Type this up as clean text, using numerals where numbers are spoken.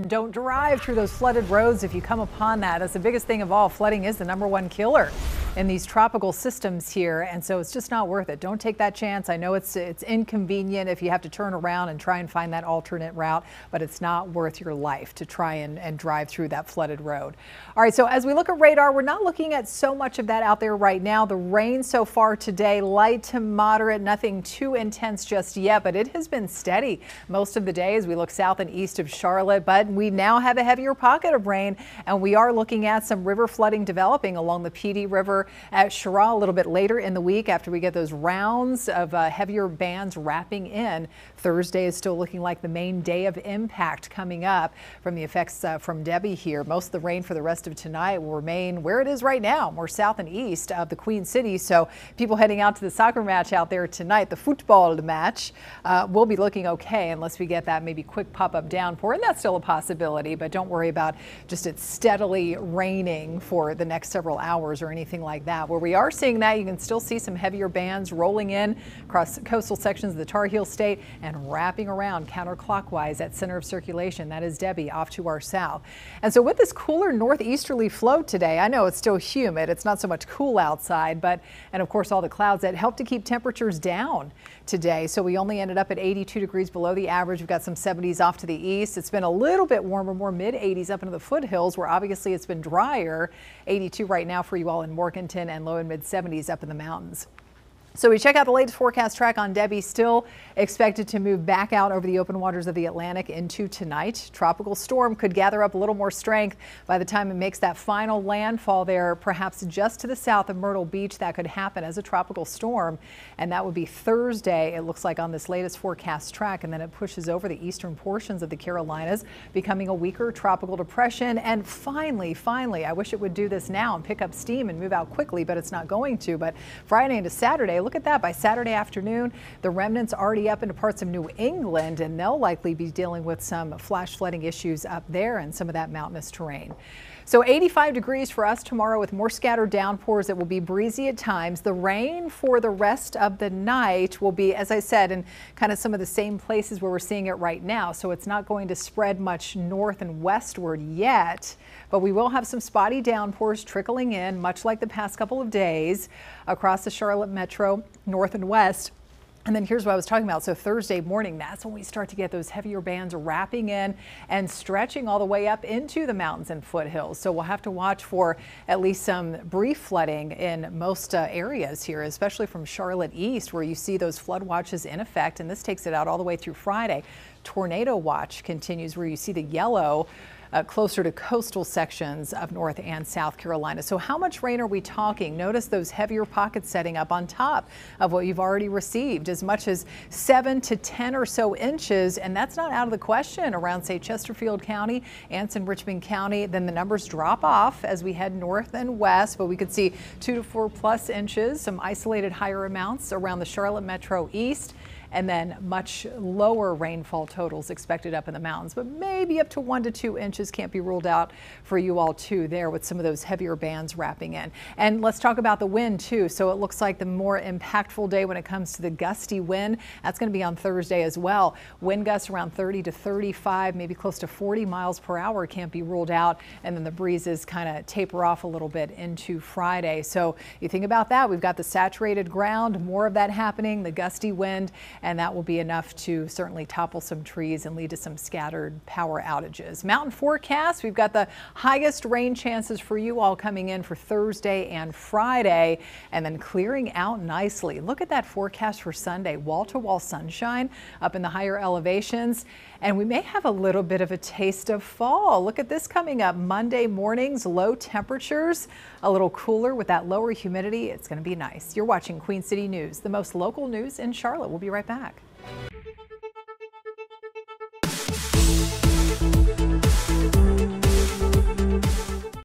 Don't drive through those flooded roads if you come upon that. That's the biggest thing of all. Flooding is the #1 killer in these tropical systems here, and so it's just not worth it. Don't take that chance. I know it's inconvenient if you have to turn around and try and find that alternate route, but it's not worth your life to try and drive through that flooded road. All right, so as we look at radar, we're not looking at so much of that out there right now. The rain so far today, light to moderate, nothing too intense just yet, but it has been steady most of the day as we look south and east of Charlotte. But we now have a heavier pocket of rain, and we are looking at some river flooding developing along the PD River at Cheraw a little bit later in the week after we get those rounds of heavier bands wrapping in. Thursday is still looking like the main day of impact coming up from the effects from Debby here. Most of the rain for the rest of tonight will remain where it is right now, more south and east of the Queen City. So people heading out to the soccer match out there tonight, the football match, will be looking okay unless we get that maybe quick pop-up downpour, and that's still a possibility, but don't worry about just it steadily raining for the next several hours or anything like that. Where we are seeing that, you can still see some heavier bands rolling in across coastal sections of the Tar Heel State and wrapping around counterclockwise at center of circulation. That is Debby off to our south. And so with this cooler northeasterly flow today, I know it's still humid. It's not so much cool outside, and of course all the clouds that help to keep temperatures down today. So we only ended up at 82 degrees below the average. We've got some 70s off to the east. It's been a little bit warmer, more mid 80s up into the foothills where obviously it's been drier. 82 right now for you all in Morganton, and low and mid 70s up in the mountains. So we check out the latest forecast track on Debby, still expected to move back out over the open waters of the Atlantic into tonight. Tropical storm could gather up a little more strength by the time it makes that final landfall there, perhaps just to the south of Myrtle Beach. That could happen as a tropical storm, and that would be Thursday, it looks like, on this latest forecast track, and then it pushes over the eastern portions of the Carolinas, becoming a weaker tropical depression. And finally, I wish it would do this now and pick up steam and move out quickly, but it's not going to. But Friday into Saturday, look at that. By Saturday afternoon, the remnants already up into parts of New England, and they'll likely be dealing with some flash flooding issues up there and some of that mountainous terrain. So 85 degrees for us tomorrow with more scattered downpours. It will be breezy at times. The rain for the rest of the night will be, as I said, in kind of some of the same places where we're seeing it right now. So it's not going to spread much north and westward yet, but we will have some spotty downpours trickling in, much like the past couple of days, across the Charlotte metro, north and west. And then here's what I was talking about. So Thursday morning, that's when we start to get those heavier bands wrapping in and stretching all the way up into the mountains and foothills. So we'll have to watch for at least some brief flooding in most areas here, especially from Charlotte east, where you see those flood watches in effect. And this takes it out all the way through Friday. Tornado watch continues where you see the yellow closer to coastal sections of North and South Carolina. So how much rain are we talking? Notice those heavier pockets setting up on top of what you've already received, as much as 7 to 10 or so inches. And that's not out of the question around, say, Chesterfield County, Anson, Richmond County. Then the numbers drop off as we head north and west, but we could see 2 to 4 plus inches, some isolated higher amounts around the Charlotte metro east, and then much lower rainfall totals expected up in the mountains, but maybe up to 1 to 2 inches can't be ruled out for you all too there with some of those heavier bands wrapping in. And let's talk about the wind too. So it looks like the more impactful day when it comes to the gusty wind, that's going to be on Thursday as well. Wind gusts around 30 to 35, maybe close to 40 miles per hour can't be ruled out. And then the breezes kind of taper off a little bit into Friday. So you think about that. We've got the saturated ground, more of that happening, the gusty wind, and that will be enough to certainly topple some trees and lead to some scattered power outages. Mountain forecast, we've got the highest rain chances for you all coming in for Thursday and Friday, and then clearing out nicely. Look at that forecast for Sunday. Wall-to-wall sunshine up in the higher elevations, and we may have a little bit of a taste of fall. Look at this coming up Monday mornings, low temperatures, a little cooler with that lower humidity. It's going to be nice. You're watching Queen City News, the most local news in Charlotte. We'll be right back.